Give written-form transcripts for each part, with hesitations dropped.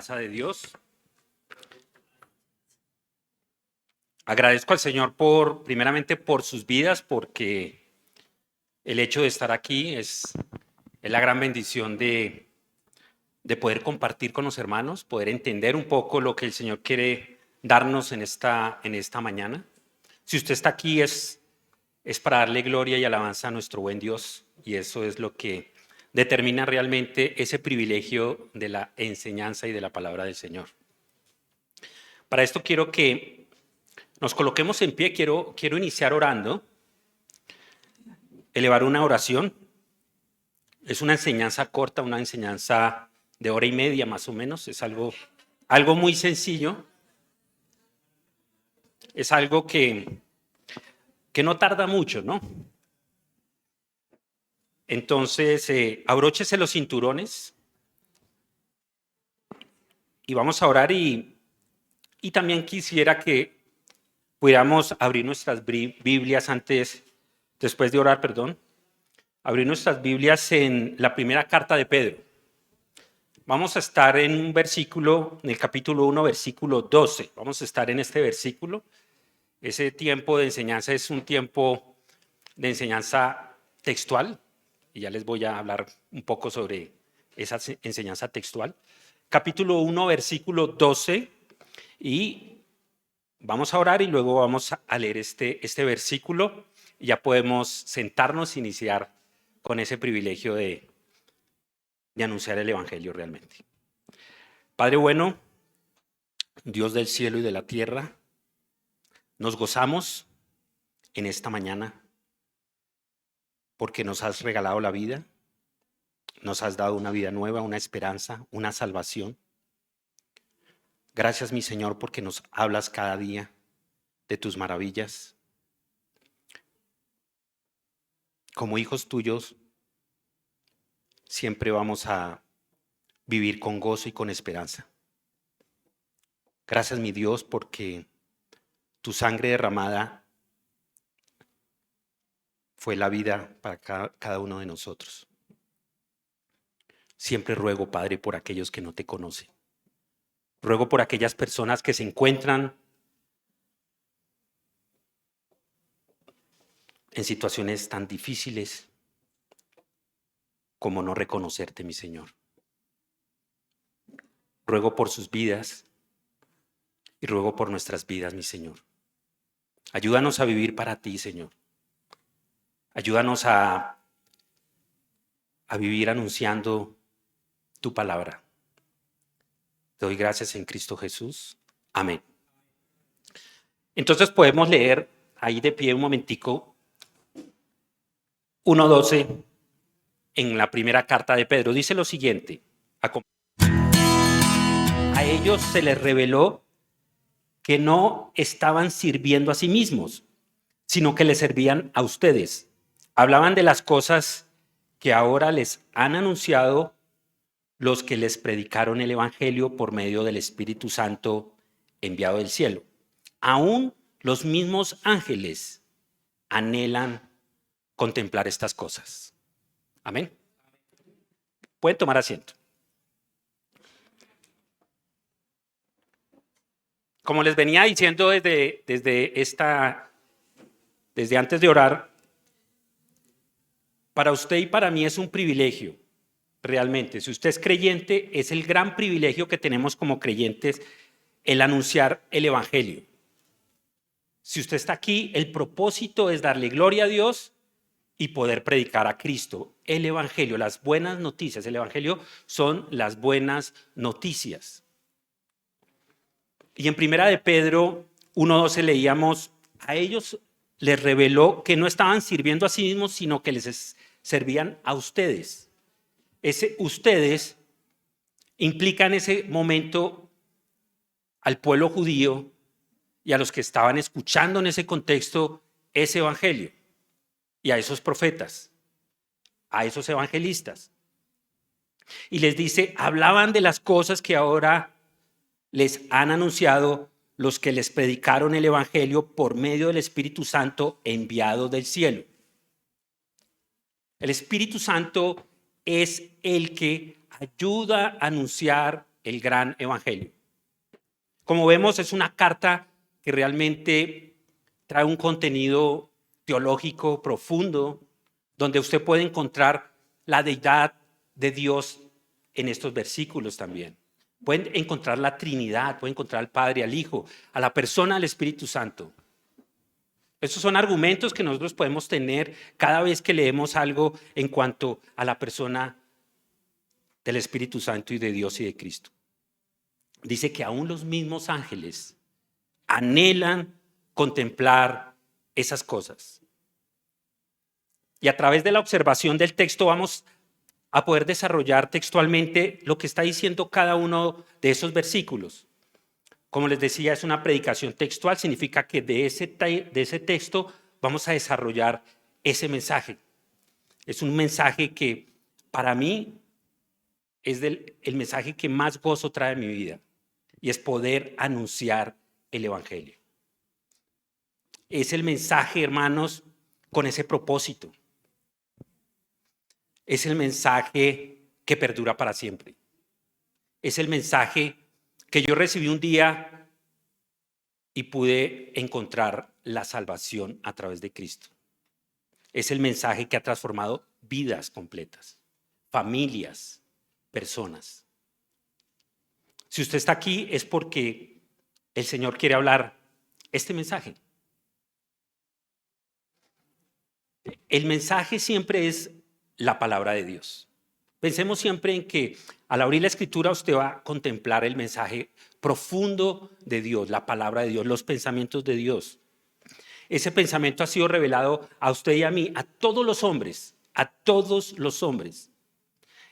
casa de Dios. Agradezco al Señor primeramente por sus vidas, porque el hecho de estar aquí es la gran bendición de poder compartir con los hermanos, poder entender un poco lo que el Señor quiere darnos en esta mañana. Si usted está aquí es para darle gloria y alabanza a nuestro buen Dios, y eso es lo que determina realmente ese privilegio de la enseñanza y de la palabra del Señor. Para esto quiero que nos coloquemos en pie, quiero iniciar orando, elevar una oración. Es una enseñanza corta, una enseñanza de hora y media más o menos, es algo muy sencillo, es algo que no tarda mucho, ¿no? Entonces, abróchese los cinturones y vamos a orar y también quisiera que pudiéramos abrir nuestras Biblias después de orar, abrir nuestras Biblias en la primera carta de Pedro. Vamos a estar en un versículo, en el capítulo 1, versículo 12. Vamos a estar en este versículo. Ese tiempo de enseñanza es un tiempo de enseñanza textual, y ya les voy a hablar un poco sobre esa enseñanza textual. Capítulo 1, versículo 12, y vamos a orar y luego vamos a leer este versículo, y ya podemos sentarnos e iniciar con ese privilegio de anunciar el evangelio realmente. Padre bueno, Dios del cielo y de la tierra, nos gozamos en esta mañana porque nos has regalado la vida, nos has dado una vida nueva, una esperanza, una salvación. Gracias, mi Señor, porque nos hablas cada día de tus maravillas. Como hijos tuyos, siempre vamos a vivir con gozo y con esperanza. Gracias, mi Dios, porque tu sangre derramada fue la vida para cada uno de nosotros. Siempre ruego, Padre, por aquellos que no te conocen. Ruego por aquellas personas que se encuentran en situaciones tan difíciles como no reconocerte, mi Señor. Ruego por sus vidas y ruego por nuestras vidas, mi Señor. Ayúdanos a vivir para ti, Señor. Ayúdanos a vivir anunciando tu palabra. Te doy gracias en Cristo Jesús. Amén. Entonces podemos leer ahí de pie un momentico 1:12 en la primera carta de Pedro. Dice lo siguiente: a ellos se les reveló que no estaban sirviendo a sí mismos, sino que les servían a ustedes. Hablaban de las cosas que ahora les han anunciado los que les predicaron el evangelio por medio del Espíritu Santo enviado del cielo. Aún los mismos ángeles anhelan contemplar estas cosas. Amén. Pueden tomar asiento. Como les venía diciendo desde antes de orar, para usted y para mí es un privilegio, realmente. Si usted es creyente, es el gran privilegio que tenemos como creyentes el anunciar el evangelio. Si usted está aquí, el propósito es darle gloria a Dios y poder predicar a Cristo. El evangelio, las buenas noticias. El evangelio son las buenas noticias. Y en primera de Pedro 1:12 leíamos: a ellos les reveló que no estaban sirviendo a sí mismos, sino que les servían a ustedes. Ese ustedes implica en ese momento al pueblo judío y a los que estaban escuchando en ese contexto ese evangelio, y a esos profetas, a esos evangelistas. Y les dice, hablaban de las cosas que ahora les han anunciado los que les predicaron el evangelio por medio del Espíritu Santo enviado del cielo. El Espíritu Santo es el que ayuda a anunciar el gran evangelio. Como vemos, es una carta que realmente trae un contenido teológico profundo, donde usted puede encontrar la deidad de Dios en estos versículos también. Pueden encontrar la Trinidad, pueden encontrar al Padre, al Hijo, a la persona del Espíritu Santo. Esos son argumentos que nosotros podemos tener cada vez que leemos algo en cuanto a la persona del Espíritu Santo y de Dios y de Cristo. Dice que aún los mismos ángeles anhelan contemplar esas cosas. Y a través de la observación del texto vamos a poder desarrollar textualmente lo que está diciendo cada uno de esos versículos. Como les decía, es una predicación textual, significa que de ese texto vamos a desarrollar ese mensaje. Es un mensaje que para mí es el mensaje que más gozo trae a mi vida, y es poder anunciar el evangelio. Es el mensaje, hermanos, con ese propósito. Es el mensaje que perdura para siempre. Es el mensaje que yo recibí un día y pude encontrar la salvación a través de Cristo. Es el mensaje que ha transformado vidas completas, familias, personas. Si usted está aquí es porque el Señor quiere hablar este mensaje. El mensaje siempre es la palabra de Dios. Pensemos siempre en que al abrir la escritura usted va a contemplar el mensaje profundo de Dios, la palabra de Dios, los pensamientos de Dios. Ese pensamiento ha sido revelado a usted y a mí, a todos los hombres, a todos los hombres.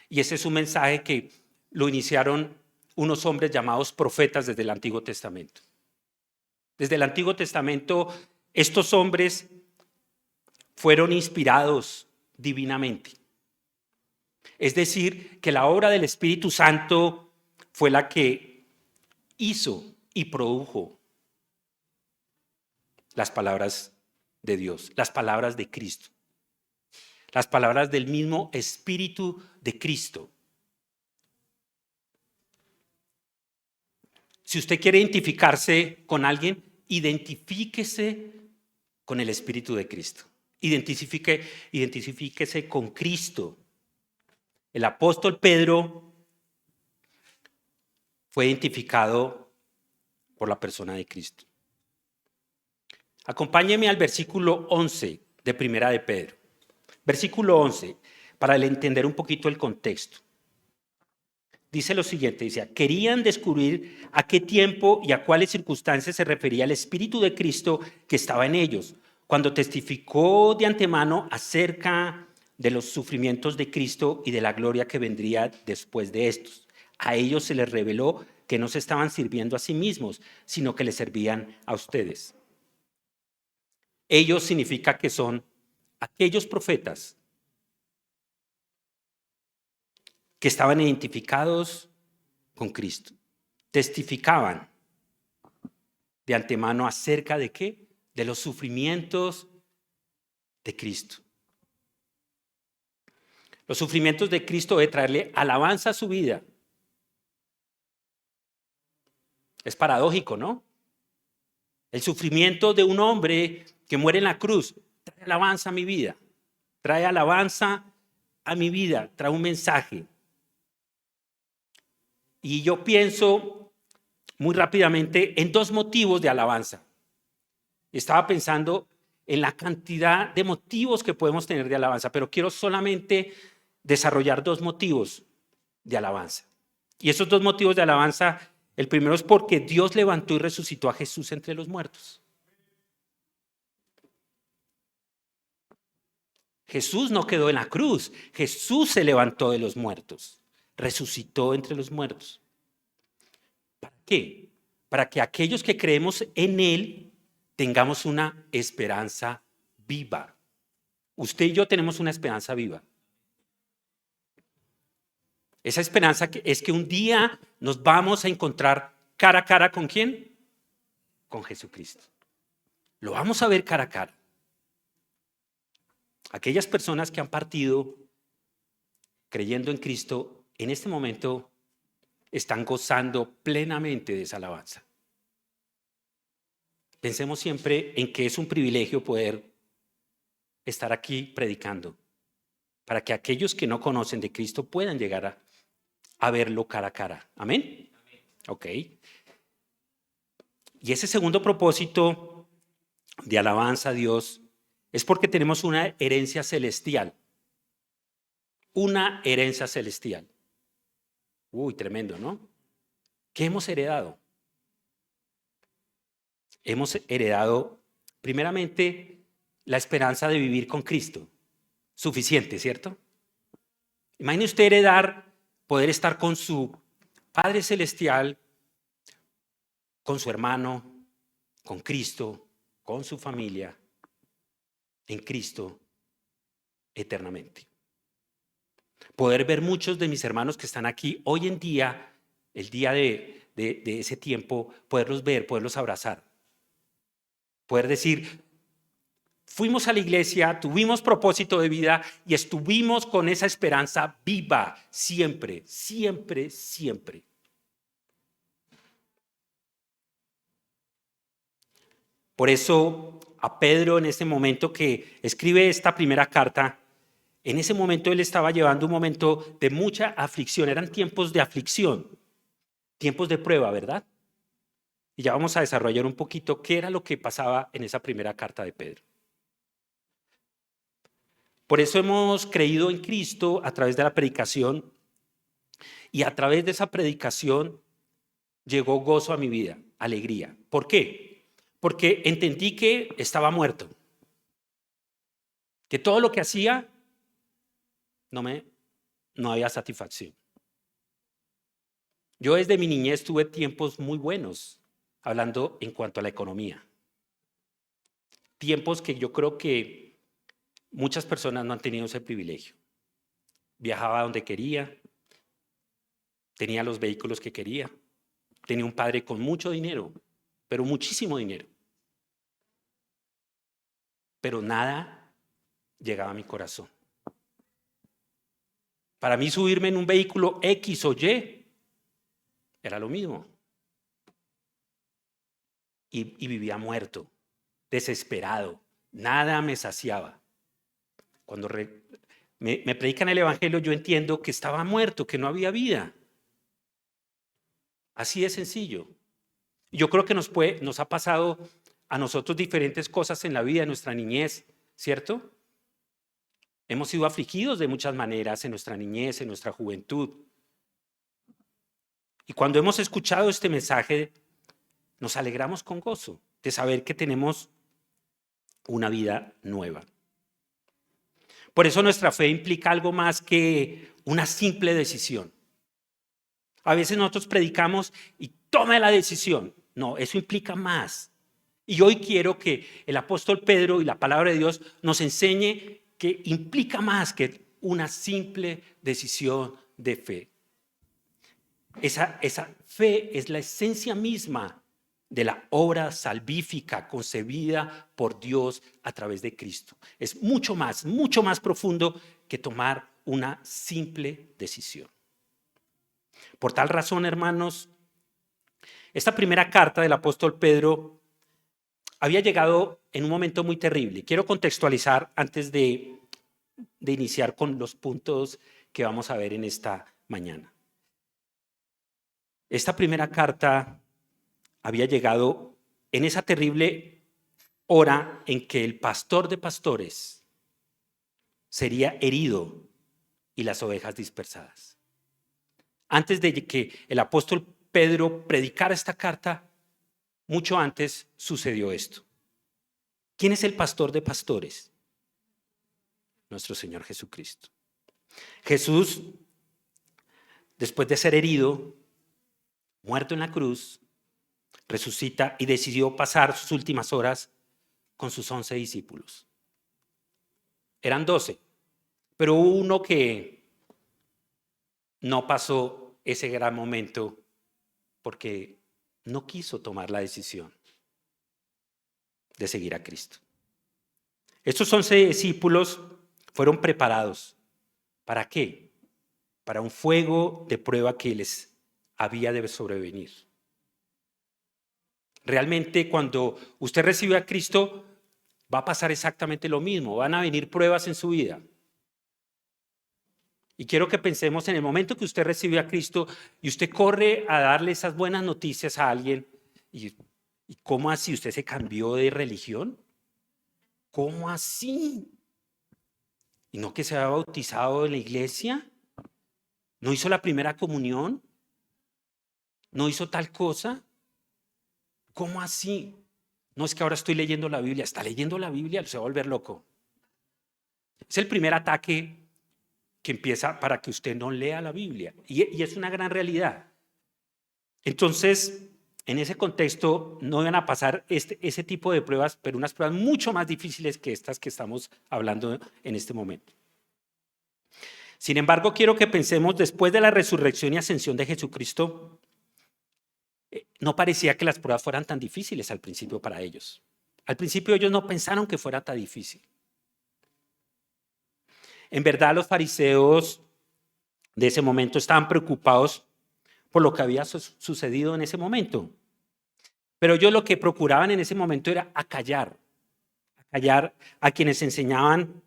Y ese es un mensaje que lo iniciaron unos hombres llamados profetas desde el Antiguo Testamento. Desde el Antiguo Testamento, estos hombres fueron inspirados divinamente. Es decir, que la obra del Espíritu Santo fue la que hizo y produjo las palabras de Dios, las palabras de Cristo, las palabras del mismo Espíritu de Cristo. Si usted quiere identificarse con alguien, identifíquese con el Espíritu de Cristo. Identifíquese con Cristo. El apóstol Pedro fue identificado por la persona de Cristo. Acompáñeme al versículo 11 de Primera de Pedro. Versículo 11, para entender un poquito el contexto. Dice lo siguiente, dice, querían descubrir a qué tiempo y a cuáles circunstancias se refería el Espíritu de Cristo que estaba en ellos, cuando testificó de antemano acerca de los sufrimientos de Cristo y de la gloria que vendría después de estos. A ellos se les reveló que no se estaban sirviendo a sí mismos, sino que les servían a ustedes. Ellos significa que son aquellos profetas que estaban identificados con Cristo. Testificaban de antemano acerca de ¿qué? De los sufrimientos de Cristo. Los sufrimientos de Cristo de traerle alabanza a su vida. Es paradójico, ¿no? El sufrimiento de un hombre que muere en la cruz trae alabanza a mi vida. Trae alabanza a mi vida, trae un mensaje. Y yo pienso muy rápidamente en dos motivos de alabanza. Estaba pensando en la cantidad de motivos que podemos tener de alabanza, pero quiero solamente desarrollar dos motivos de alabanza. Y esos dos motivos de alabanza, el primero es porque Dios levantó y resucitó a Jesús entre los muertos. Jesús no quedó en la cruz, Jesús se levantó de los muertos, resucitó entre los muertos. ¿Para qué? Para que aquellos que creemos en Él tengamos una esperanza viva. Usted y yo tenemos una esperanza viva. Esa esperanza es que un día nos vamos a encontrar cara a cara ¿con quién? Con Jesucristo. Lo vamos a ver cara a cara. Aquellas personas que han partido creyendo en Cristo, en este momento están gozando plenamente de esa alabanza. Pensemos siempre en que es un privilegio poder estar aquí predicando, para que aquellos que no conocen de Cristo puedan llegar a verlo cara a cara. ¿Amén? Ok. Y ese segundo propósito de alabanza a Dios es porque tenemos una herencia celestial. Una herencia celestial. Uy, tremendo, ¿no? ¿Qué hemos heredado? Hemos heredado, primeramente, la esperanza de vivir con Cristo. Suficiente, ¿cierto? Imagine usted heredar, poder estar con su Padre Celestial, con su hermano, con Cristo, con su familia, en Cristo, eternamente. Poder ver muchos de mis hermanos que están aquí hoy en día, el día de ese tiempo, poderlos ver, poderlos abrazar. Poder decir, fuimos a la iglesia, tuvimos propósito de vida y estuvimos con esa esperanza viva siempre, siempre, siempre. Por eso a Pedro en este momento que escribe esta primera carta, en ese momento él estaba llevando un momento de mucha aflicción, eran tiempos de aflicción, tiempos de prueba, ¿verdad? Y ya vamos a desarrollar un poquito qué era lo que pasaba en esa primera carta de Pedro. Por eso hemos creído en Cristo a través de la predicación y a través de esa predicación llegó gozo a mi vida, alegría. ¿Por qué? Porque entendí que estaba muerto, que todo lo que hacía no había satisfacción. Yo desde mi niñez tuve tiempos muy buenos, hablando en cuanto a la economía. Tiempos que yo creo que muchas personas no han tenido ese privilegio. Viajaba donde quería, tenía los vehículos que quería, tenía un padre con mucho dinero, pero muchísimo dinero. Pero nada llegaba a mi corazón. Para mí subirme en un vehículo X o Y era lo mismo. Y vivía muerto, desesperado, nada me saciaba. Cuando me predican el evangelio, yo entiendo que estaba muerto, que no había vida. Así de sencillo. Yo creo que nos ha pasado a nosotros diferentes cosas en la vida, en nuestra niñez, ¿cierto? Hemos sido afligidos de muchas maneras en nuestra niñez, en nuestra juventud. Y cuando hemos escuchado este mensaje, nos alegramos con gozo de saber que tenemos una vida nueva. Por eso nuestra fe implica algo más que una simple decisión. A veces nosotros predicamos y tome la decisión. No, eso implica más. Y hoy quiero que el apóstol Pedro y la palabra de Dios nos enseñe que implica más que una simple decisión de fe. Esa fe es la esencia misma de la obra salvífica concebida por Dios a través de Cristo. Es mucho más profundo que tomar una simple decisión. Por tal razón, hermanos, esta primera carta del apóstol Pedro había llegado en un momento muy terrible. Quiero contextualizar antes de iniciar con los puntos que vamos a ver en esta mañana. Esta primera carta había llegado en esa terrible hora en que el pastor de pastores sería herido y las ovejas dispersadas. Antes de que el apóstol Pedro predicara esta carta, mucho antes sucedió esto. ¿Quién es el pastor de pastores? Nuestro Señor Jesucristo. Jesús, después de ser herido, muerto en la cruz, resucita y decidió pasar sus últimas horas con sus 11 discípulos. Eran 12, pero hubo uno que no pasó ese gran momento porque no quiso tomar la decisión de seguir a Cristo. Estos 11 discípulos fueron preparados. ¿Para qué? Para un fuego de prueba que les había de sobrevenir. Realmente cuando usted recibe a Cristo, va a pasar exactamente lo mismo. Van a venir pruebas en su vida. Y quiero que pensemos en el momento que usted recibe a Cristo y usted corre a darle esas buenas noticias a alguien. ¿Y cómo así? ¿Usted se cambió de religión? ¿Cómo así? ¿Y no que se había bautizado en la iglesia? ¿No hizo la primera comunión? ¿No hizo tal cosa? ¿Cómo así? No, es que ahora estoy leyendo la Biblia. ¿Está leyendo la Biblia? Se va a volver loco. Es el primer ataque que empieza para que usted no lea la Biblia. Y es una gran realidad. Entonces, en ese contexto no iban a pasar ese tipo de pruebas, pero unas pruebas mucho más difíciles que estas que estamos hablando en este momento. Sin embargo, quiero que pensemos después de la resurrección y ascensión de Jesucristo, no parecía que las pruebas fueran tan difíciles al principio para ellos. Al principio ellos no pensaron que fuera tan difícil. En verdad, los fariseos de ese momento estaban preocupados por lo que había sucedido en ese momento. Pero ellos lo que procuraban en ese momento era acallar a quienes enseñaban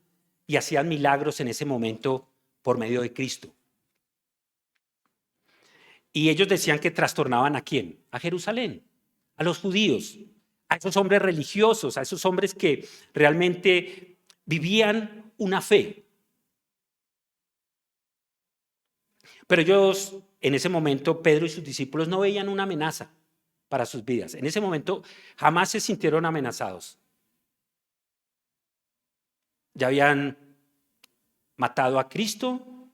y hacían milagros en ese momento por medio de Cristo. Y ellos decían que trastornaban ¿a quién? A Jerusalén, a los judíos, a esos hombres religiosos, a esos hombres que realmente vivían una fe. Pero ellos, en ese momento, Pedro y sus discípulos no veían una amenaza para sus vidas. En ese momento jamás se sintieron amenazados. Ya habían matado a Cristo.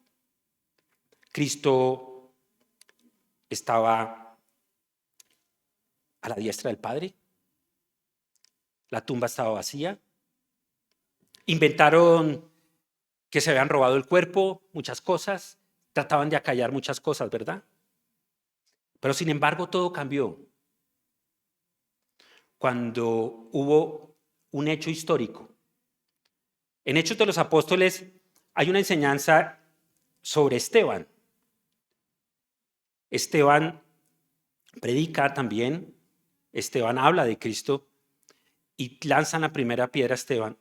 Cristo estaba a la diestra del Padre. La tumba estaba vacía. Inventaron que se habían robado el cuerpo, muchas cosas. Trataban de acallar muchas cosas, ¿verdad? Pero sin embargo todo cambió cuando hubo un hecho histórico. En Hechos de los Apóstoles hay una enseñanza sobre Esteban. Esteban predica también, Esteban habla de Cristo y lanzan la primera piedra a Esteban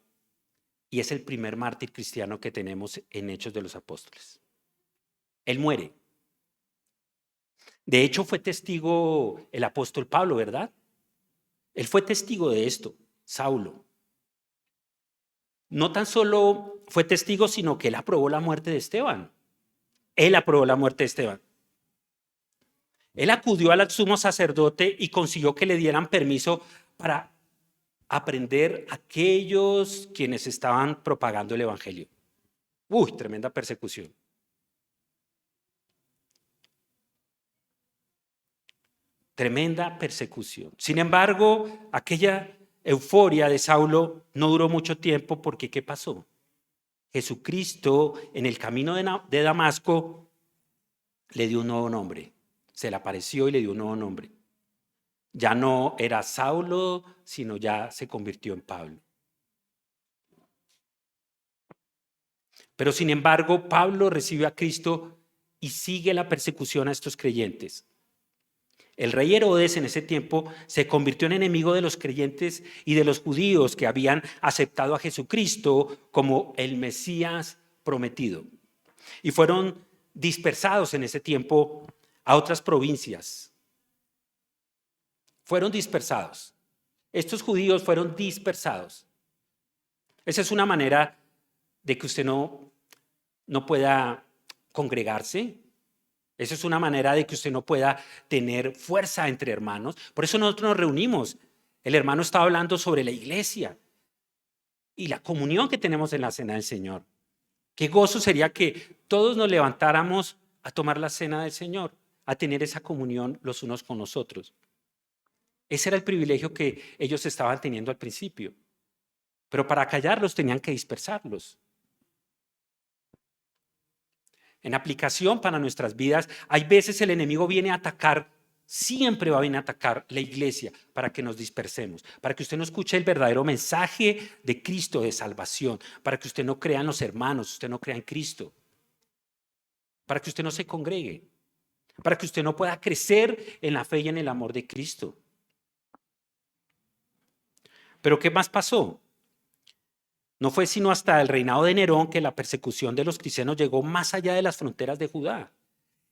y es el primer mártir cristiano que tenemos en Hechos de los Apóstoles. Él muere. De hecho fue testigo el apóstol Pablo, ¿verdad? Él fue testigo de esto, Saulo. No tan solo fue testigo, sino que él aprobó la muerte de Esteban. Él aprobó la muerte de Esteban. Él acudió al sumo sacerdote y consiguió que le dieran permiso para aprender a aquellos quienes estaban propagando el evangelio. Uy, tremenda persecución. Tremenda persecución. Sin embargo, aquella euforia de Saulo no duró mucho tiempo porque ¿qué pasó? Jesucristo en el camino de Damasco le dio un nuevo nombre. Se le apareció y le dio un nuevo nombre. Ya no era Saulo, sino ya se convirtió en Pablo. Pero sin embargo, Pablo recibe a Cristo y sigue la persecución a estos creyentes. El rey Herodes en ese tiempo se convirtió en enemigo de los creyentes y de los judíos que habían aceptado a Jesucristo como el Mesías prometido. Y fueron dispersados en ese tiempo a otras provincias. Fueron dispersados. Estos judíos fueron dispersados. Esa es una manera de que usted no pueda congregarse. Esa es una manera de que usted no pueda tener fuerza entre hermanos. Por eso nosotros nos reunimos. El hermano estaba hablando sobre la iglesia y la comunión que tenemos en la cena del Señor. Qué gozo sería que todos nos levantáramos a tomar la cena del Señor, a tener esa comunión los unos con los otros. Ese era el privilegio que ellos estaban teniendo al principio. Pero para callarlos tenían que dispersarlos. En aplicación para nuestras vidas, hay veces el enemigo viene a atacar, siempre va a venir a atacar la iglesia para que nos dispersemos, para que usted no escuche el verdadero mensaje de Cristo de salvación, para que usted no crea en los hermanos, usted no crea en Cristo, para que usted no se congregue. para que usted no pueda crecer en la fe y en el amor de Cristo. Pero ¿qué más pasó? No fue sino hasta el reinado de Nerón que la persecución de los cristianos llegó más allá de las fronteras de Judá.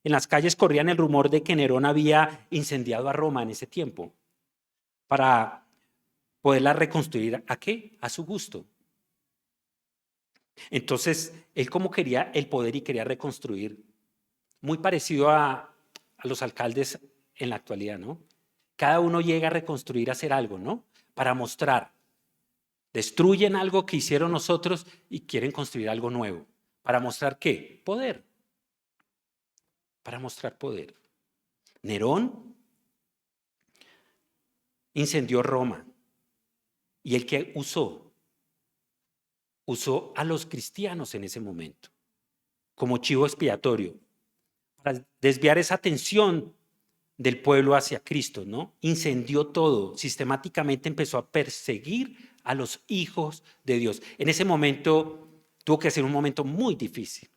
En las calles corrían el rumor de que Nerón había incendiado a Roma en ese tiempo para poderla reconstruir. ¿A qué? A su gusto. Entonces, él como quería el poder y quería reconstruir, muy parecido a los alcaldes en la actualidad, ¿no? Cada uno llega a reconstruir, a hacer algo, ¿no? Para mostrar. Destruyen algo que hicieron nosotros y quieren construir algo nuevo. ¿Para mostrar qué? Poder. Para mostrar poder. Nerón incendió Roma. ¿Y el que usó? Usó a los cristianos en ese momento como chivo expiatorio para desviar esa atención del pueblo hacia Cristo, ¿no? Incendió todo, sistemáticamente empezó a perseguir a los hijos de Dios. En ese momento tuvo que ser un momento muy difícil.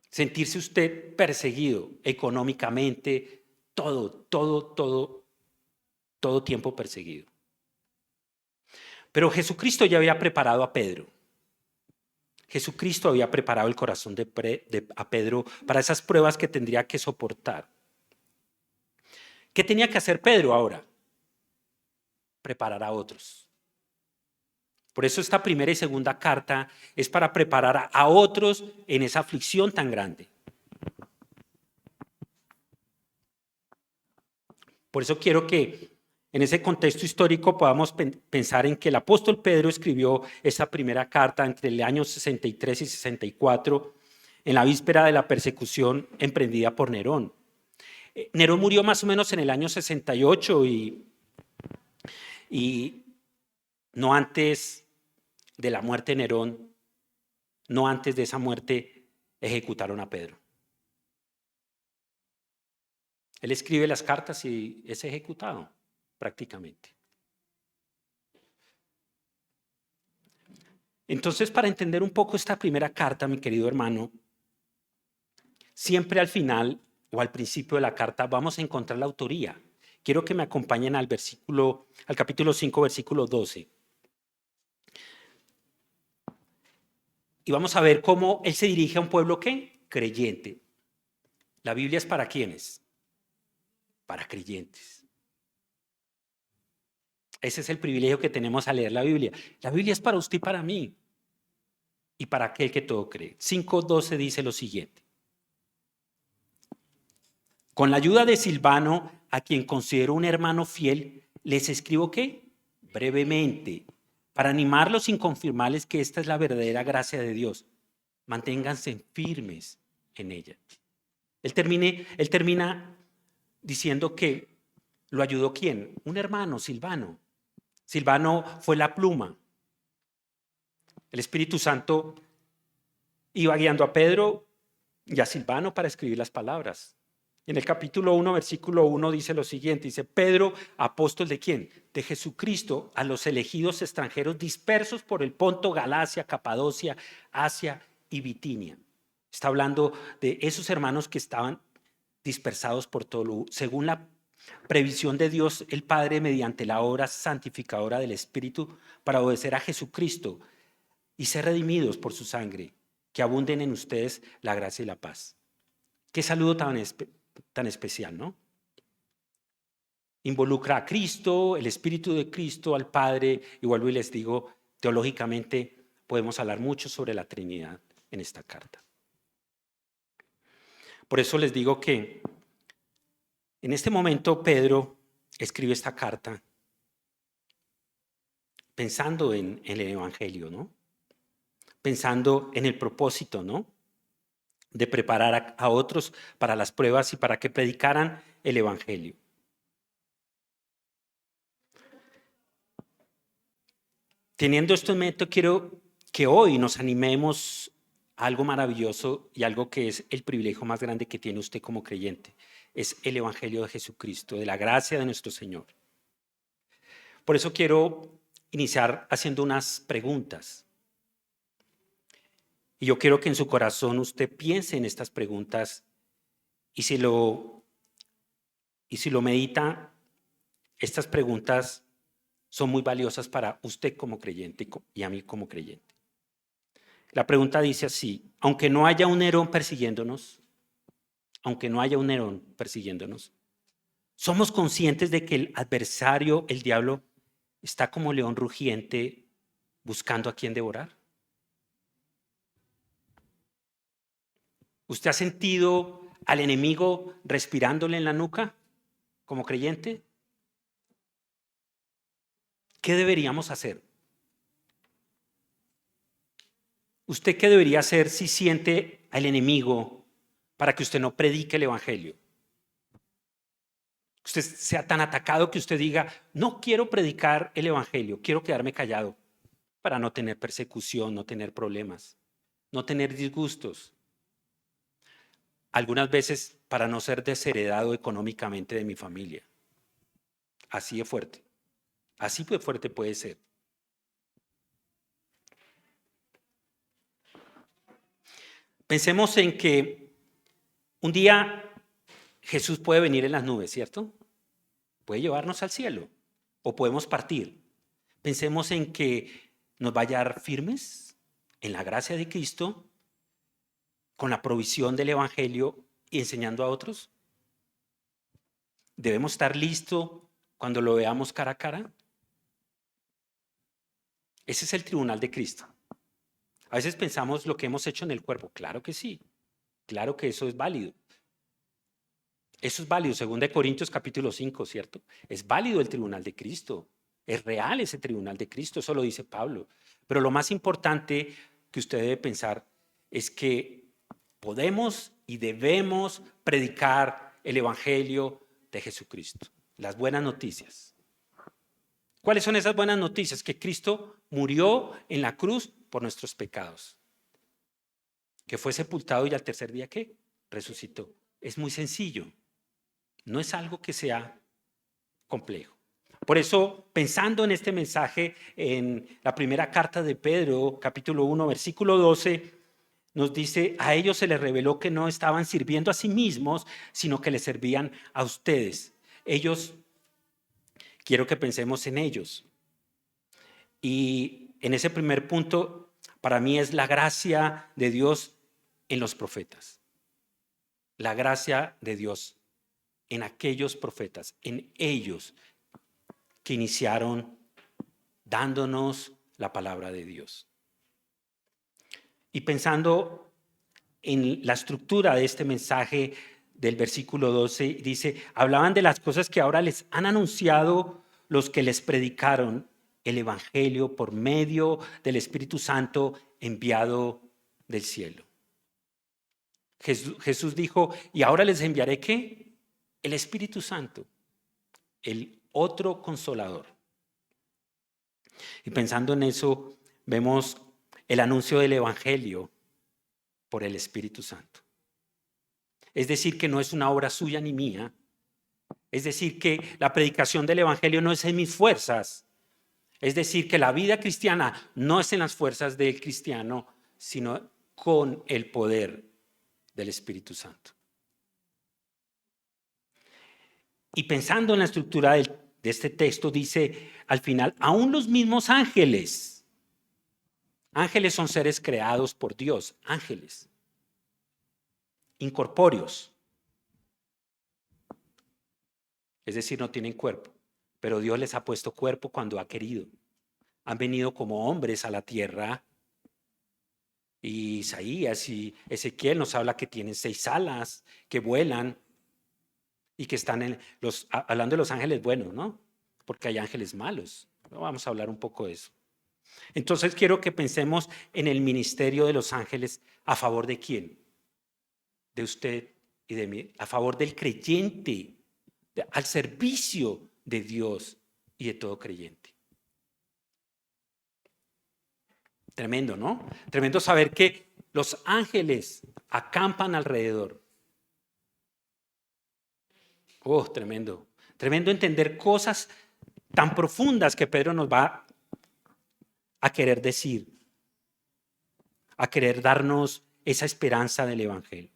Sentirse usted perseguido económicamente, todo tiempo perseguido. Pero Jesucristo ya había preparado a Pedro. Jesucristo había preparado el corazón a Pedro para esas pruebas que tendría que soportar. ¿Qué tenía que hacer Pedro ahora? Preparar a otros. Por eso esta primera y segunda carta es para preparar a otros en esa aflicción tan grande. Por eso quiero que en ese contexto histórico podamos pensar en que el apóstol Pedro escribió esa primera carta entre el año 63 y 64, en la víspera de la persecución emprendida por Nerón. Nerón murió más o menos en el año 68 y no antes de la muerte de Nerón, no antes de esa muerte, ejecutaron a Pedro. Él escribe las cartas y es ejecutado prácticamente. Entonces, para entender un poco esta primera carta, mi querido hermano, siempre al final o al principio de la carta vamos a encontrar la autoría. Quiero que me acompañen al capítulo 5, versículo 12. Y vamos a ver cómo él se dirige a un pueblo ¿qué? Creyente. ¿La Biblia es para quiénes? Para creyentes. Ese es el privilegio que tenemos al leer la Biblia. La Biblia es para usted y para mí. Y para aquel que todo cree. 5:12 dice lo siguiente. Con la ayuda de Silvano, a quien considero un hermano fiel, les escribo ¿qué? Brevemente, para animarlos y confirmarles que esta es la verdadera gracia de Dios. Manténganse firmes en ella. Él termina diciendo que lo ayudó ¿quién? Un hermano, Silvano. Silvano fue la pluma. El Espíritu Santo iba guiando a Pedro y a Silvano para escribir las palabras. En el capítulo 1, versículo 1 dice lo siguiente, dice, Pedro, apóstol ¿de quién? De Jesucristo, a los elegidos extranjeros dispersos por el Ponto, Galacia, Capadocia, Asia y Bitinia. Está hablando de esos hermanos que estaban dispersados por todo, según la previsión de Dios el Padre mediante la obra santificadora del Espíritu para obedecer a Jesucristo y ser redimidos por su sangre, que abunden en ustedes la gracia y la paz. Qué saludo tan especial, ¿no? Involucra a Cristo, el Espíritu de Cristo, al Padre, y vuelvo y les digo, teológicamente podemos hablar mucho sobre la Trinidad en esta carta. Por eso les digo que en este momento Pedro escribe esta carta pensando en el Evangelio, ¿no? Pensando en el propósito, ¿no? De preparar a otros para las pruebas y para que predicaran el Evangelio. Teniendo esto en mente, quiero que hoy nos animemos a algo maravilloso y algo que es el privilegio más grande que tiene usted como creyente. Es el Evangelio de Jesucristo, de la gracia de nuestro Señor. Por eso quiero iniciar haciendo unas preguntas. Y yo quiero que en su corazón usted piense en estas preguntas y si lo medita, estas preguntas son muy valiosas para usted como creyente y a mí como creyente. La pregunta dice así: aunque no haya un Nerón persiguiéndonos, ¿somos conscientes de que el adversario, el diablo, está como león rugiente buscando a quien devorar? ¿Usted ha sentido al enemigo respirándole en la nuca como creyente? ¿Qué deberíamos hacer? ¿Usted qué debería hacer si siente al enemigo para que usted no predique el evangelio? Usted sea tan atacado que usted diga: no quiero predicar el evangelio, quiero quedarme callado para no tener persecución, no tener problemas, no tener disgustos. Algunas veces para no ser desheredado económicamente de mi familia. Así de fuerte. Así de fuerte puede ser. Pensemos en que un día Jesús puede venir en las nubes, ¿cierto? Puede llevarnos al cielo o podemos partir. Pensemos en que nos va a hallar firmes en la gracia de Cristo, con la provisión del evangelio y enseñando a otros. Debemos estar listos cuando lo veamos cara a cara. Ese es el tribunal de Cristo. A veces pensamos lo que hemos hecho en el cuerpo. Claro que sí. Claro que eso es válido. Eso es válido, según de Corintios capítulo 5, ¿cierto? Es válido el tribunal de Cristo. Es real ese tribunal de Cristo, eso lo dice Pablo. Pero lo más importante que usted debe pensar es que podemos y debemos predicar el evangelio de Jesucristo. Las buenas noticias. ¿Cuáles son esas buenas noticias? Que Cristo murió en la cruz por nuestros pecados. Que fue sepultado y al tercer día, ¿qué? Resucitó. Es muy sencillo. No es algo que sea complejo. Por eso, pensando en este mensaje, en la primera carta de Pedro, capítulo 1, versículo 12, nos dice: a ellos se les reveló que no estaban sirviendo a sí mismos, sino que les servían a ustedes. Ellos, quiero que pensemos en ellos. Y en ese primer punto, para mí es la gracia de Dios en los profetas. La gracia de Dios en aquellos profetas, en ellos que iniciaron dándonos la palabra de Dios. Y pensando en la estructura de este mensaje del versículo 12, dice: hablaban de las cosas que ahora les han anunciado los que les predicaron el evangelio por medio del Espíritu Santo enviado del cielo. Jesús dijo: y ahora les enviaré ¿qué? El Espíritu Santo, el otro consolador. Y pensando en eso, vemos el anuncio del evangelio por el Espíritu Santo. Es decir, que no es una obra suya ni mía. Es decir, que la predicación del evangelio no es en mis fuerzas. Es decir, que la vida cristiana no es en las fuerzas del cristiano, sino con el poder del Espíritu Santo. Y pensando en la estructura de este texto, dice al final: aún los mismos ángeles. Ángeles son seres creados por Dios, ángeles, incorpóreos. Es decir, no tienen cuerpo, pero Dios les ha puesto cuerpo cuando ha querido. Han venido como hombres a la tierra. Y Isaías y Ezequiel nos habla que tienen 6 alas, que vuelan y que están hablando de los ángeles buenos, ¿no? Porque hay ángeles malos. Vamos a hablar un poco de eso. Entonces quiero que pensemos en el ministerio de los ángeles. ¿A favor de quién? De usted y de mí. A favor del creyente, al servicio de Dios y de todo creyente. Tremendo, ¿no? Tremendo saber que los ángeles acampan alrededor. Oh, tremendo. Tremendo entender cosas tan profundas que Pedro nos va a querer decir. a querer darnos esa esperanza del Evangelio.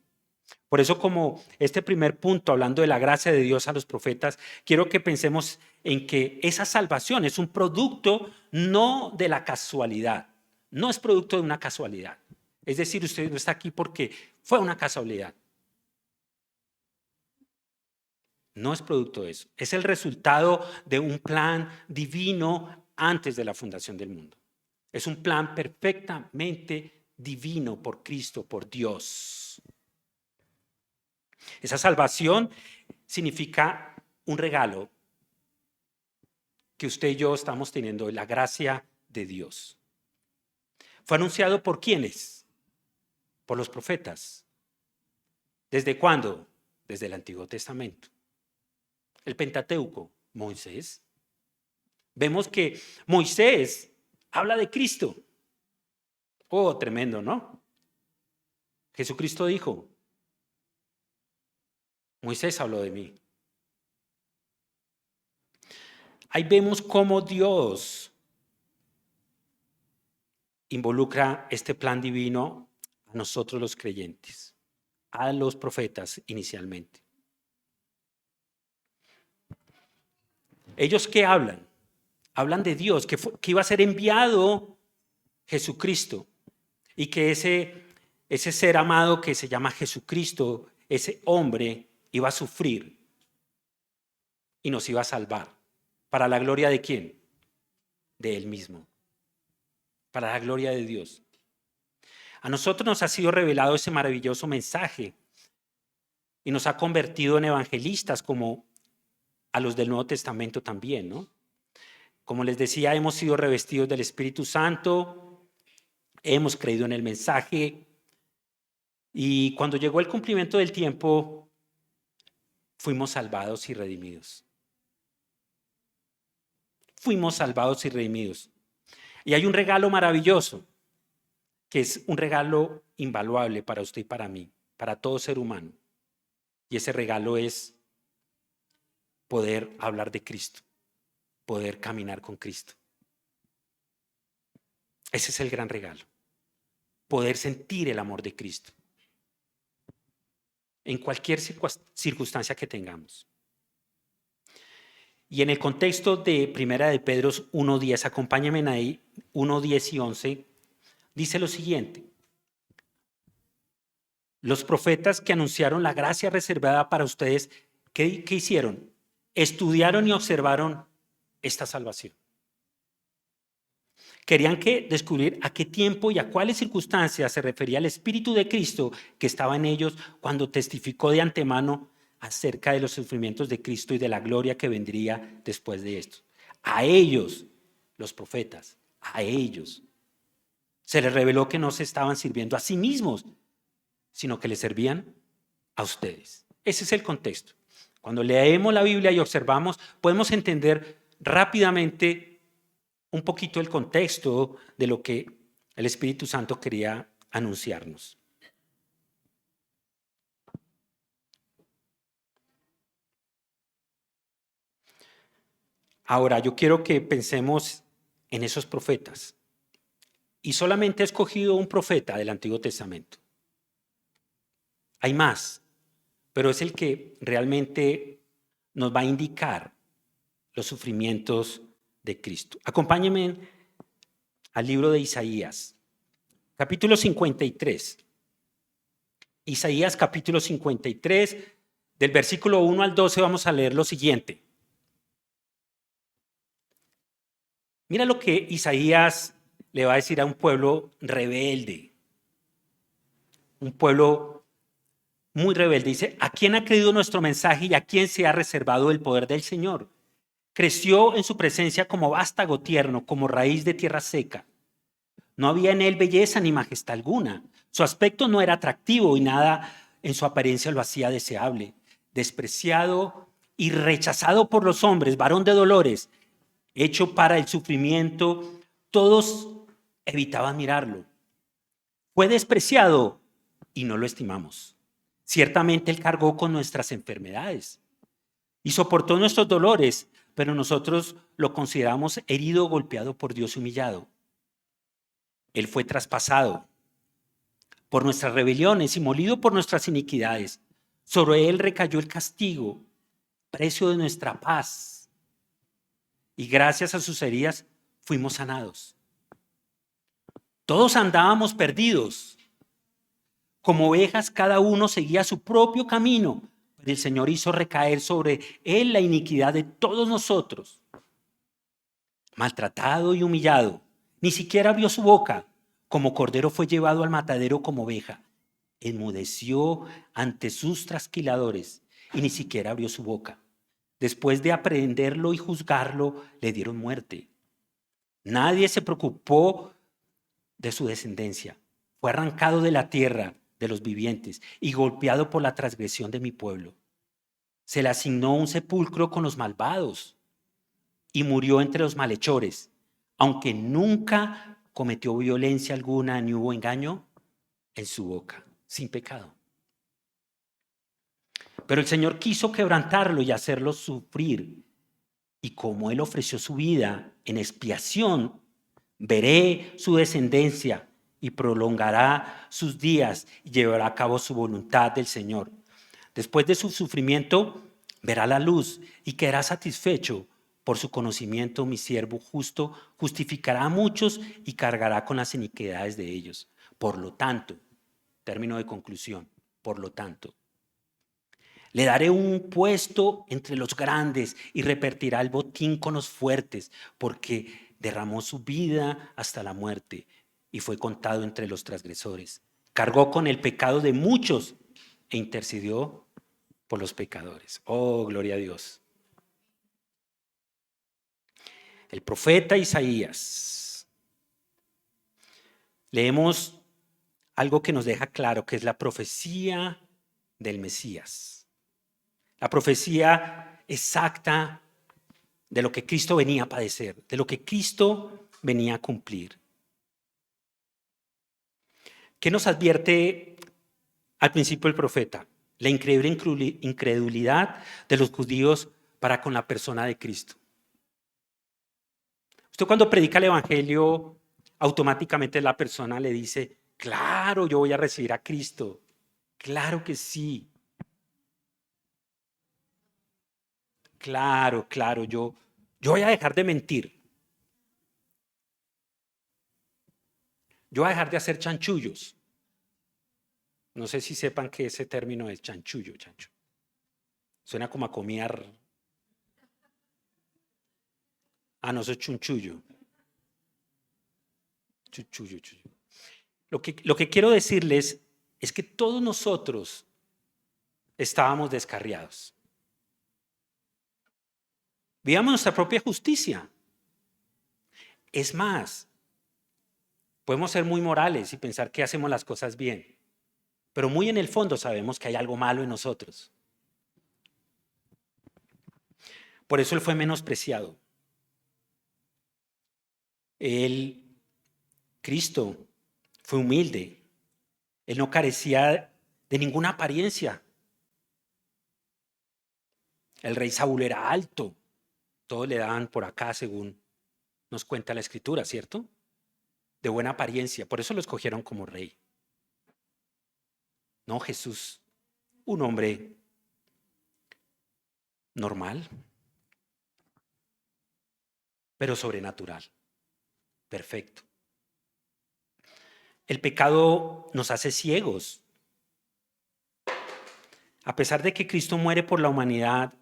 Por eso, como este primer punto, hablando de la gracia de Dios a los profetas, quiero que pensemos en que esa salvación es un producto no de la casualidad, no es producto de una casualidad. Es decir, usted no está aquí porque fue una casualidad. No es producto de eso, es el resultado de un plan divino antes de la fundación del mundo. Es un plan perfectamente divino por Cristo, por Dios. Esa salvación significa un regalo que usted y yo estamos teniendo, la gracia de Dios. ¿Fue anunciado por quiénes? Por los profetas. ¿Desde cuándo? Desde el Antiguo Testamento. El Pentateuco, Moisés. Vemos que Moisés habla de Cristo. Oh, tremendo, ¿no? Jesucristo dijo, Moisés habló de mí. Ahí vemos cómo Dios involucra este plan divino a nosotros los creyentes, a los profetas inicialmente. ¿Ellos qué hablan? Hablan de Dios, que iba a ser enviado Jesucristo y que ese ser amado que se llama Jesucristo, ese hombre, iba a sufrir y nos iba a salvar. ¿Para la gloria de quién? De Él mismo. Para la gloria de Dios. A nosotros nos ha sido revelado ese maravilloso mensaje y nos ha convertido en evangelistas como a los del Nuevo Testamento también, ¿no? Como les decía, hemos sido revestidos del Espíritu Santo, hemos creído en el mensaje y cuando llegó el cumplimiento del tiempo, fuimos salvados y redimidos. Fuimos salvados y redimidos. Y hay un regalo maravilloso, que es un regalo invaluable para usted y para mí, para todo ser humano. Y ese regalo es poder hablar de Cristo, poder caminar con Cristo. Ese es el gran regalo, poder sentir el amor de Cristo en cualquier circunstancia que tengamos. Y en el contexto de Primera de Pedro 1:10, acompáñenme ahí, 1:10 y 11, dice lo siguiente. Los profetas que anunciaron la gracia reservada para ustedes, ¿qué hicieron? Estudiaron y observaron esta salvación. Querían descubrir a qué tiempo y a cuáles circunstancias se refería el Espíritu de Cristo que estaba en ellos cuando testificó de antemano acerca de los sufrimientos de Cristo y de la gloria que vendría después de esto. A ellos, los profetas, a ellos, se les reveló que no se estaban sirviendo a sí mismos, sino que les servían a ustedes. Ese es el contexto. Cuando leemos la Biblia y observamos, podemos entender rápidamente un poquito el contexto de lo que el Espíritu Santo quería anunciarnos. Ahora, yo quiero que pensemos en esos profetas. Y solamente he escogido un profeta del Antiguo Testamento. Hay más, pero es el que realmente nos va a indicar los sufrimientos de Cristo. Acompáñenme al libro de Isaías, capítulo 53. Isaías capítulo 53, del versículo 1 al 12 vamos a leer lo siguiente. Mira lo que Isaías le va a decir a un pueblo rebelde, un pueblo muy rebelde. Dice, ¿a quién ha creído nuestro mensaje y a quién se ha reservado el poder del Señor? Creció en su presencia como vástago tierno, como raíz de tierra seca. No había en él belleza ni majestad alguna. Su aspecto no era atractivo y nada en su apariencia lo hacía deseable. Despreciado y rechazado por los hombres, varón de dolores, hecho para el sufrimiento, todos evitaban mirarlo. Fue despreciado y no lo estimamos. Ciertamente él cargó con nuestras enfermedades y soportó nuestros dolores, pero nosotros lo consideramos herido, golpeado por Dios, humillado. Él fue traspasado por nuestras rebeliones y molido por nuestras iniquidades. Sobre él recayó el castigo, precio de nuestra paz. Y gracias a sus heridas fuimos sanados. Todos andábamos perdidos. Como ovejas, cada uno seguía su propio camino. Pero el Señor hizo recaer sobre él la iniquidad de todos nosotros. Maltratado y humillado, ni siquiera abrió su boca. Como cordero fue llevado al matadero como oveja. Enmudeció ante sus trasquiladores y ni siquiera abrió su boca. Después de aprehenderlo y juzgarlo, le dieron muerte. Nadie se preocupó de su descendencia. Fue arrancado de la tierra de los vivientes y golpeado por la transgresión de mi pueblo. Se le asignó un sepulcro con los malvados y murió entre los malhechores, aunque nunca cometió violencia alguna ni hubo engaño en su boca, sin pecado. Pero el Señor quiso quebrantarlo y hacerlo sufrir. Y como Él ofreció su vida en expiación, veré su descendencia y prolongará sus días y llevará a cabo su voluntad del Señor. Después de su sufrimiento, verá la luz y quedará satisfecho. Por su conocimiento, mi siervo justo justificará a muchos y cargará con las iniquidades de ellos. Por lo tanto, término de conclusión, por lo tanto, le daré un puesto entre los grandes y repartirá el botín con los fuertes, porque derramó su vida hasta la muerte y fue contado entre los transgresores. Cargó con el pecado de muchos e intercedió por los pecadores. Oh, gloria a Dios. El profeta Isaías. Leemos algo que nos deja claro, que es la profecía del Mesías. La profecía exacta de lo que Cristo venía a padecer, de lo que Cristo venía a cumplir. ¿Qué nos advierte al principio el profeta? La increíble incredulidad de los judíos para con la persona de Cristo. Usted cuando predica el evangelio, automáticamente la persona le dice, claro, yo voy a recibir a Cristo. Claro que sí. Claro, yo voy a dejar de mentir. Yo voy a dejar de hacer chanchullos. No sé si sepan que ese término es chanchullo. Suena como a comida. Ah, no, eso es chunchullo. Chuchullo. Lo que quiero decirles es que todos nosotros estábamos descarriados. Vivamos nuestra propia justicia. Es más, podemos ser muy morales y pensar que hacemos las cosas bien, pero muy en el fondo sabemos que hay algo malo en nosotros. Por eso Él fue menospreciado. Cristo, fue humilde. Él no carecía de ninguna apariencia. El rey Saúl era alto. Todos le daban por acá, según nos cuenta la Escritura, ¿cierto? De buena apariencia. Por eso lo escogieron como rey. No, Jesús, un hombre normal, pero sobrenatural. Perfecto. El pecado nos hace ciegos. A pesar de que Cristo muere por la humanidad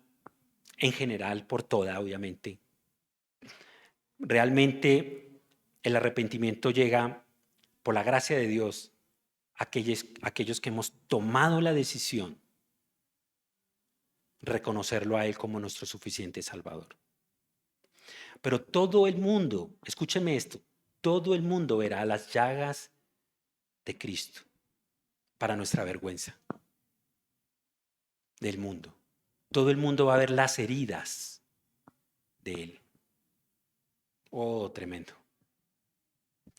en general, por toda, obviamente, realmente el arrepentimiento llega por la gracia de Dios a aquellos que hemos tomado la decisión de reconocerlo a Él como nuestro suficiente Salvador. Pero todo el mundo, escúchenme esto, todo el mundo verá las llagas de Cristo para nuestra vergüenza del mundo. Todo el mundo va a ver las heridas de Él. Oh, tremendo.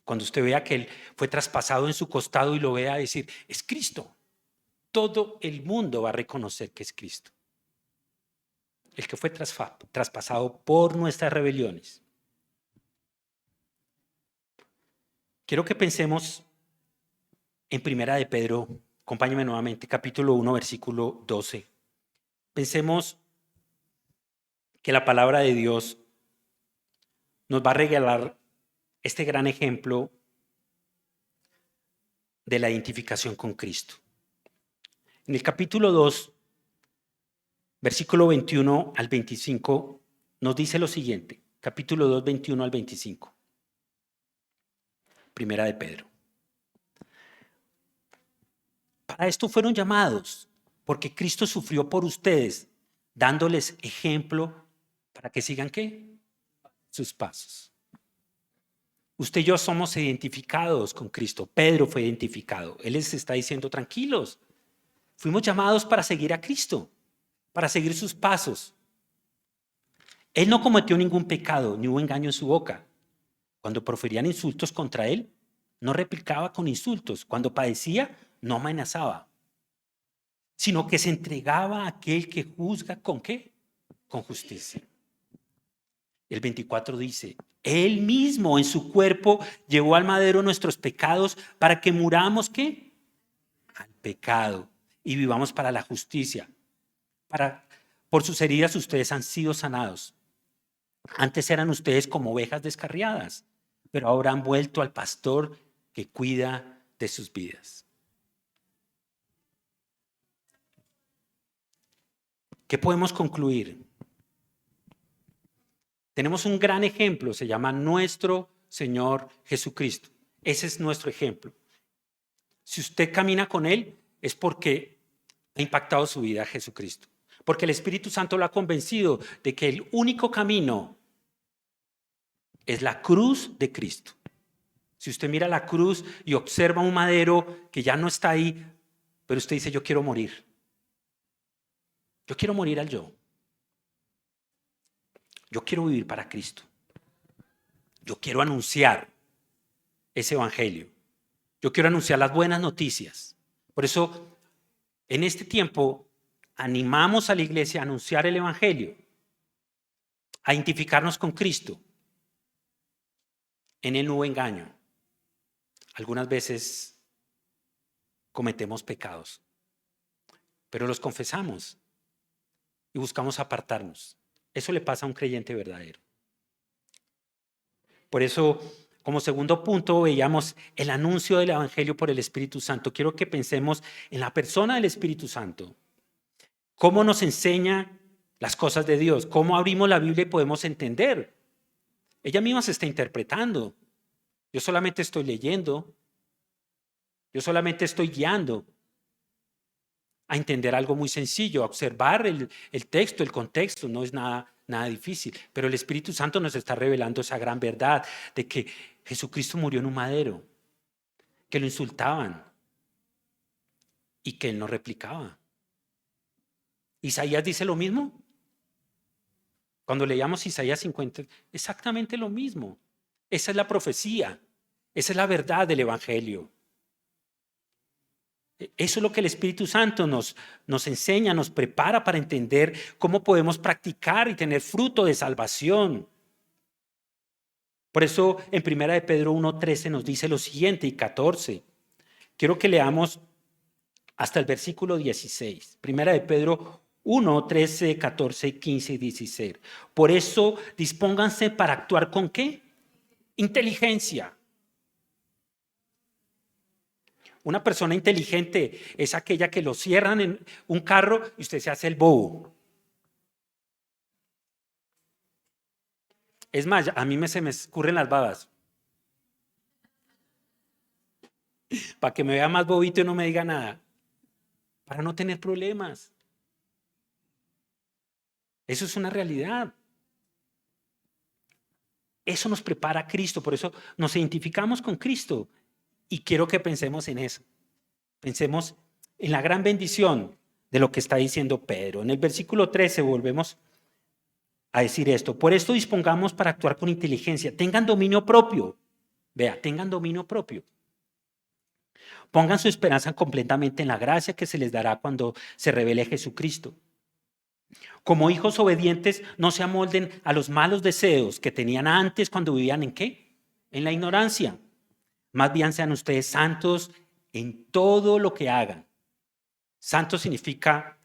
Cuando usted vea que Él fue traspasado en su costado y lo vea decir, es Cristo. Todo el mundo va a reconocer que es Cristo. El que fue traspasado por nuestras rebeliones. Quiero que pensemos en Primera de Pedro, acompáñenme nuevamente, capítulo 1, versículo 12. Pensemos que la palabra de Dios nos va a regalar este gran ejemplo de la identificación con Cristo. En el capítulo 2, versículo 21 al 25, nos dice lo siguiente. Capítulo 2, 21 al 25. Primera de Pedro. Para esto fueron llamados, porque Cristo sufrió por ustedes, dándoles ejemplo para que sigan ¿qué? Sus pasos. Usted y yo somos identificados con Cristo. Pedro fue identificado. Él les está diciendo, tranquilos, fuimos llamados para seguir a Cristo, para seguir sus pasos. Él no cometió ningún pecado, ni hubo engaño en su boca. Cuando proferían insultos contra él, no replicaba con insultos. Cuando padecía, no amenazaba, sino que se entregaba a aquel que juzga ¿con qué? Con justicia. El 24 dice, Él mismo en su cuerpo llevó al madero nuestros pecados para que muramos ¿qué? Al pecado y vivamos para la justicia. Por sus heridas ustedes han sido sanados. Antes eran ustedes como ovejas descarriadas, pero ahora han vuelto al pastor que cuida de sus vidas. ¿Qué podemos concluir? Tenemos un gran ejemplo, se llama nuestro Señor Jesucristo. Ese es nuestro ejemplo. Si usted camina con Él, es porque ha impactado su vida Jesucristo. Porque el Espíritu Santo lo ha convencido de que el único camino es la cruz de Cristo. Si usted mira la cruz y observa un madero que ya no está ahí, pero usted dice, yo quiero morir. Yo quiero morir al yo. Yo quiero vivir para Cristo. Yo quiero anunciar ese evangelio. Yo quiero anunciar las buenas noticias. Por eso, en este tiempo, animamos a la iglesia a anunciar el evangelio, a identificarnos con Cristo. En Él no hubo engaño. Algunas veces cometemos pecados, pero los confesamos y buscamos apartarnos. Eso le pasa a un creyente verdadero. Por eso, como segundo punto, veíamos el anuncio del evangelio por el Espíritu Santo. Quiero que pensemos en la persona del Espíritu Santo. ¿Cómo nos enseña las cosas de Dios? ¿Cómo abrimos la Biblia y podemos entender? Ella misma se está interpretando. Yo solamente estoy leyendo. Yo solamente estoy guiando a entender algo muy sencillo, a observar el texto, el contexto. No es nada difícil. Pero el Espíritu Santo nos está revelando esa gran verdad de que Jesucristo murió en un madero, que lo insultaban y que Él no replicaba. Isaías dice lo mismo. Cuando leíamos Isaías 50, exactamente lo mismo. Esa es la profecía. Esa es la verdad del evangelio. Eso es lo que el Espíritu Santo nos enseña, nos prepara para entender cómo podemos practicar y tener fruto de salvación. Por eso en 1 de Pedro 1:13 nos dice lo siguiente y 14. Quiero que leamos hasta el versículo 16. 1 de Pedro 1, 13, 14, 15 y 16. Por eso dispónganse para actuar ¿con qué? Inteligencia. Una persona inteligente es aquella que lo cierran en un carro y usted se hace el bobo. Es más, a mí se me escurren las babas. Para que me vea más bobito y no me diga nada. Para no tener problemas. Eso es una realidad. Eso nos prepara a Cristo, por eso nos identificamos con Cristo. Y quiero que pensemos en eso. Pensemos en la gran bendición de lo que está diciendo Pedro. En el versículo 13 volvemos a decir esto. Por esto dispongamos para actuar con inteligencia. Tengan dominio propio. Vea, tengan dominio propio. Pongan su esperanza completamente en la gracia que se les dará cuando se revele Jesucristo. Como hijos obedientes, no se amolden a los malos deseos que tenían antes cuando vivían ¿en qué? En la ignorancia. Más bien sean ustedes santos en todo lo que hagan. Santo significa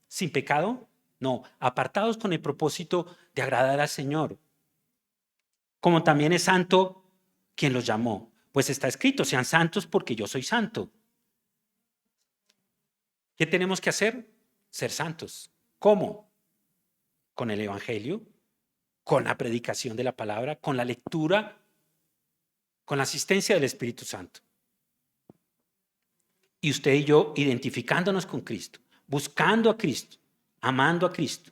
sin pecado, no, apartados con el propósito de agradar al Señor. Como también es santo quien los llamó. Pues está escrito, sean santos porque yo soy santo. ¿Qué tenemos que hacer? Ser santos. ¿Cómo? Con el Evangelio, con la predicación de la palabra, con la lectura, con la asistencia del Espíritu Santo. Y usted y yo identificándonos con Cristo, buscando a Cristo, amando a Cristo,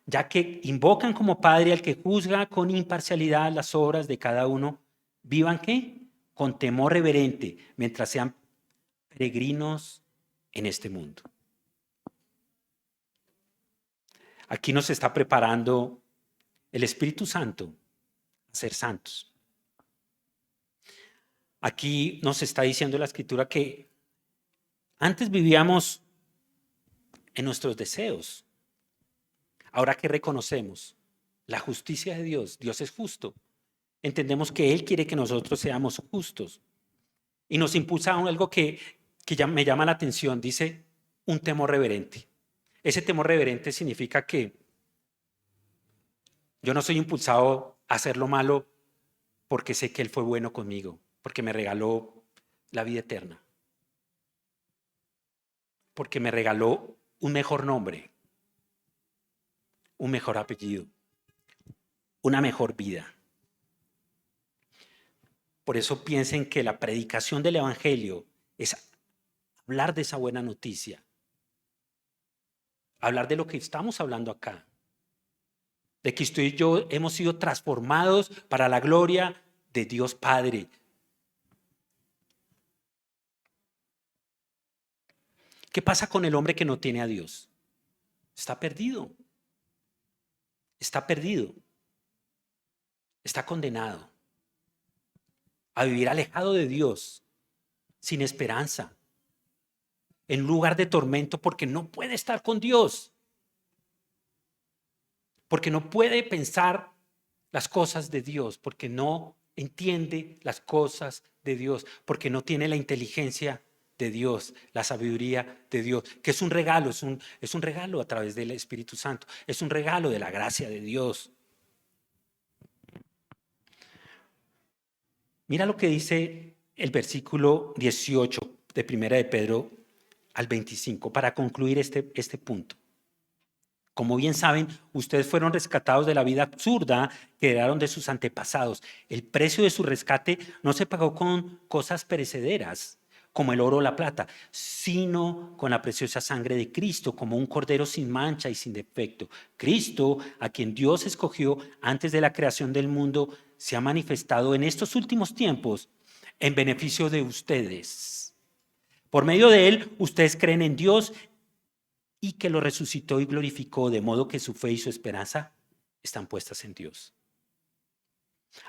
ya que invocan como Padre al que juzga con imparcialidad las obras de cada uno, vivan ¿qué? Con temor reverente, mientras sean peregrinos en este mundo. Aquí nos está preparando el Espíritu Santo a ser santos. Aquí nos está diciendo la Escritura que antes vivíamos en nuestros deseos. Ahora que reconocemos la justicia de Dios, Dios es justo. Entendemos que Él quiere que nosotros seamos justos. Y nos impulsa a algo que ya me llama la atención. Dice un temor reverente. Ese temor reverente significa que yo no soy impulsado a hacer lo malo porque sé que Él fue bueno conmigo, porque me regaló la vida eterna, porque me regaló un mejor nombre, un mejor apellido, una mejor vida. Por eso piensen que la predicación del Evangelio es hablar de esa buena noticia, hablar de lo que estamos hablando acá, de que usted y yo hemos sido transformados para la gloria de Dios Padre. ¿Qué pasa con el hombre que no tiene a Dios? Está perdido. Está perdido. Está condenado a vivir alejado de Dios, sin esperanza, en un lugar de tormento porque no puede estar con Dios, porque no puede pensar las cosas de Dios, porque no entiende las cosas de Dios, porque no tiene la inteligencia de Dios, la sabiduría de Dios, que es un regalo, es un regalo a través del Espíritu Santo, es un regalo de la gracia de Dios. Mira lo que dice el versículo 18 de Primera de Pedro al 25, para concluir este punto. Como bien saben, ustedes fueron rescatados de la vida absurda que heredaron de sus antepasados. El precio de su rescate no se pagó con cosas perecederas, como el oro o la plata, sino con la preciosa sangre de Cristo, como un cordero sin mancha y sin defecto. Cristo, a quien Dios escogió antes de la creación del mundo, se ha manifestado en estos últimos tiempos en beneficio de ustedes. Por medio de él, ustedes creen en Dios y que lo resucitó y glorificó, de modo que su fe y su esperanza están puestas en Dios.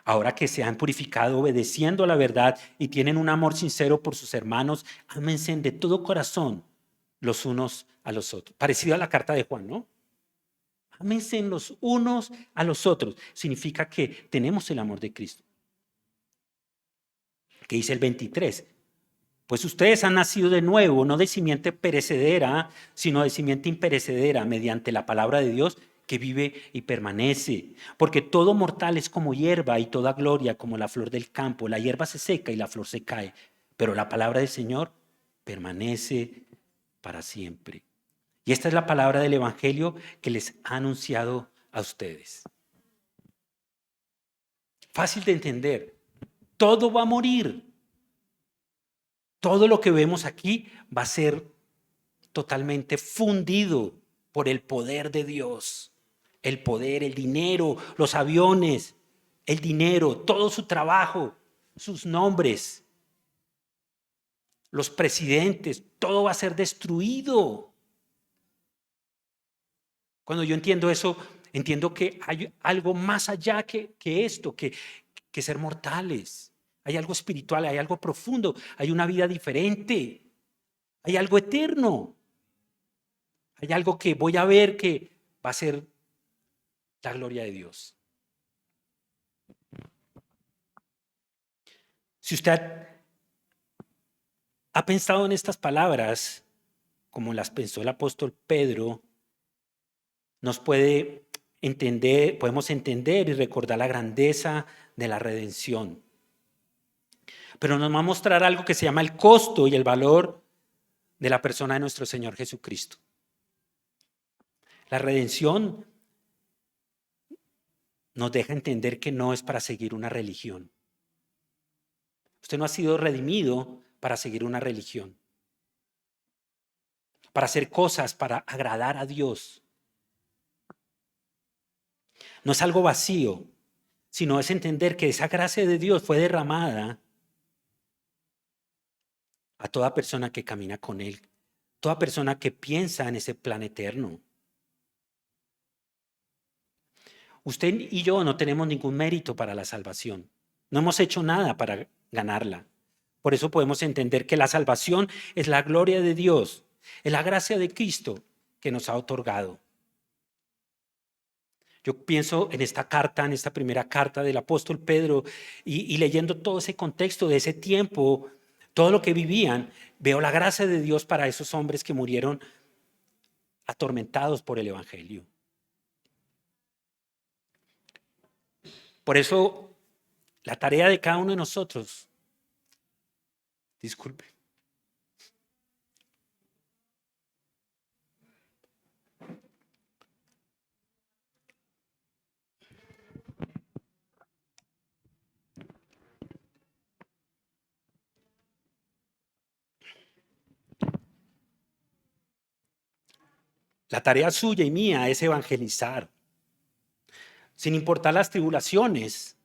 Ahora que se han purificado obedeciendo a la verdad y tienen un amor sincero por sus hermanos, ámense de todo corazón los unos a los otros. Parecido a la carta de Juan, ¿no? Ámense los unos a los otros. Significa que tenemos el amor de Cristo. ¿Qué dice el 23? Pues ustedes han nacido de nuevo, no de simiente perecedera, sino de simiente imperecedera, mediante la palabra de Dios que vive y permanece. Porque todo mortal es como hierba y toda gloria como la flor del campo. La hierba se seca y la flor se cae, pero la palabra del Señor permanece para siempre. Y esta es la palabra del Evangelio que les ha anunciado a ustedes. Fácil de entender. Todo va a morir. Todo lo que vemos aquí va a ser totalmente fundido por el poder de Dios. El poder, el dinero, los aviones, el dinero, todo su trabajo, sus nombres, los presidentes, todo va a ser destruido. Cuando yo entiendo eso, entiendo que hay algo más allá que esto, que ser mortales. Hay algo espiritual, hay algo profundo, hay una vida diferente, hay algo eterno. Hay algo que voy a ver que va a ser la gloria de Dios. Si usted ha pensado en estas palabras, como las pensó el apóstol Pedro, nos puede entender, podemos entender y recordar la grandeza de la redención. Pero nos va a mostrar algo que se llama el costo y el valor de la persona de nuestro Señor Jesucristo. La redención nos deja entender que no es para seguir una religión. Usted no ha sido redimido para seguir una religión, para hacer cosas para agradar a Dios. No es algo vacío, sino es entender que esa gracia de Dios fue derramada a toda persona que camina con Él, toda persona que piensa en ese plan eterno. Usted y yo no tenemos ningún mérito para la salvación. No hemos hecho nada para ganarla. Por eso podemos entender que la salvación es la gloria de Dios, es la gracia de Cristo que nos ha otorgado. Yo pienso en esta carta, en esta primera carta del apóstol Pedro, y leyendo todo ese contexto de ese tiempo, todo lo que vivían, veo la gracia de Dios para esos hombres que murieron atormentados por el evangelio. Por eso, la tarea de cada uno de nosotros, disculpe, la tarea suya y mía es evangelizar, sin importar las tribulaciones.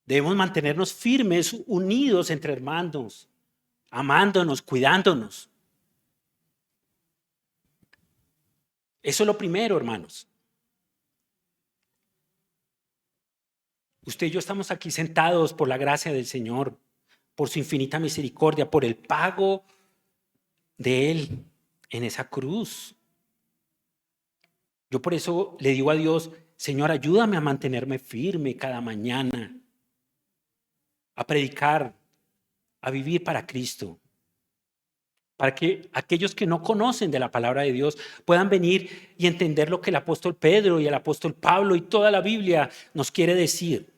Debemos mantenernos firmes, unidos entre hermanos, amándonos, cuidándonos. Eso es lo primero, hermanos. Usted y yo estamos aquí sentados por la gracia del Señor, por su infinita misericordia, por el pago de Él en esa cruz. Yo por eso le digo a Dios, Señor, ayúdame a mantenerme firme cada mañana, a predicar, a vivir para Cristo, para que aquellos que no conocen de la palabra de Dios puedan venir y entender lo que el apóstol Pedro y el apóstol Pablo y toda la Biblia nos quiere decir.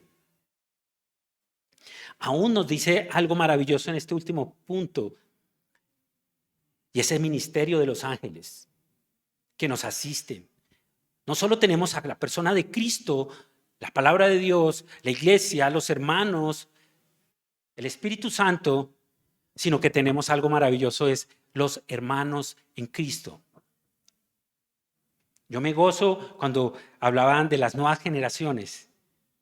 Aún nos dice algo maravilloso en este último punto, y es el ministerio de los ángeles que nos asisten. No solo tenemos a la persona de Cristo, la palabra de Dios, la iglesia, los hermanos, el Espíritu Santo, sino que tenemos algo maravilloso, es los hermanos en Cristo. Yo me gozo cuando hablaban de las nuevas generaciones.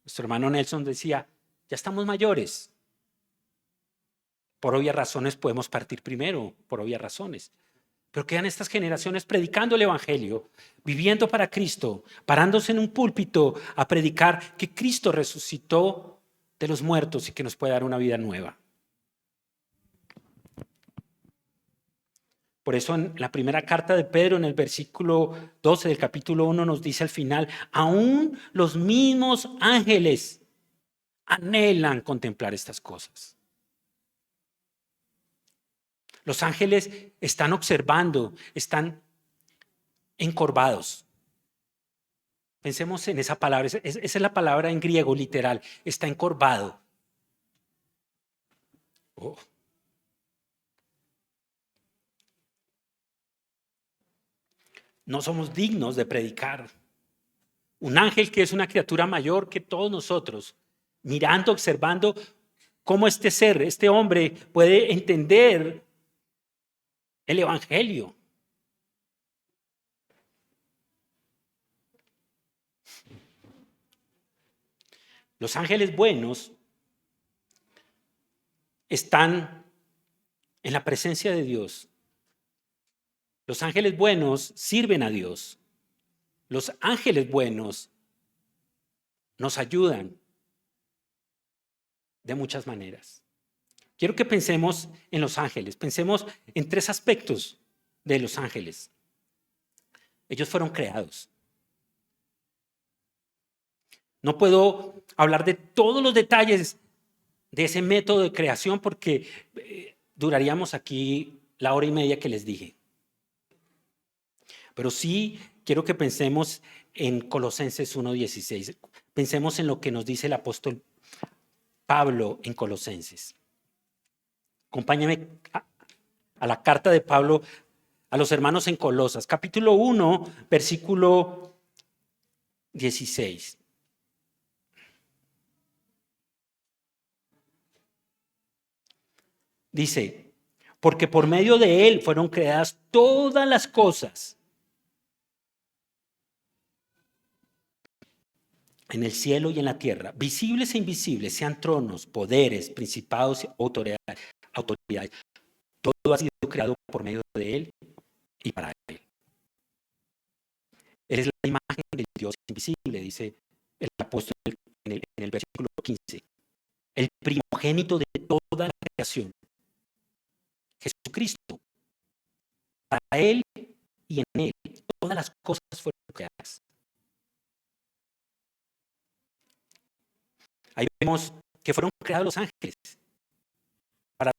Nuestro hermano Nelson decía, ya estamos mayores. Por obvias razones podemos partir primero, por obvias razones. Pero quedan estas generaciones predicando el evangelio, viviendo para Cristo, parándose en un púlpito a predicar que Cristo resucitó de los muertos y que nos puede dar una vida nueva. Por eso en la primera carta de Pedro, en el versículo 12 del capítulo 1, nos dice al final, aún los mismos ángeles anhelan contemplar estas cosas. Los ángeles están observando, están encorvados. Pensemos en esa palabra, esa es la palabra en griego literal, está encorvado. Oh. No somos dignos de predicar. Un ángel que es una criatura mayor que todos nosotros, mirando, observando cómo este ser, este hombre puede entender el evangelio. Los ángeles buenos están en la presencia de Dios. Los ángeles buenos sirven a Dios. Los ángeles buenos nos ayudan de muchas maneras. Quiero que pensemos en los ángeles. Pensemos en 3 aspectos de los ángeles. Ellos fueron creados. No puedo hablar de todos los detalles de ese método de creación porque duraríamos aquí la hora y media que les dije. Pero sí quiero que pensemos en Colosenses 1:16. Pensemos en lo que nos dice el apóstol Pablo en Colosenses. Acompáñame a la carta de Pablo a los hermanos en Colosas, capítulo 1, versículo 16. Dice, porque por medio de él fueron creadas todas las cosas en el cielo y en la tierra, visibles e invisibles, sean tronos, poderes, principados y autoridades. Todo ha sido creado por medio de él y para él. Él es la imagen del Dios invisible, dice el apóstol en el versículo 15. El primogénito de toda la creación. Jesucristo. Para él y en él todas las cosas fueron creadas. Ahí vemos que fueron creados los ángeles para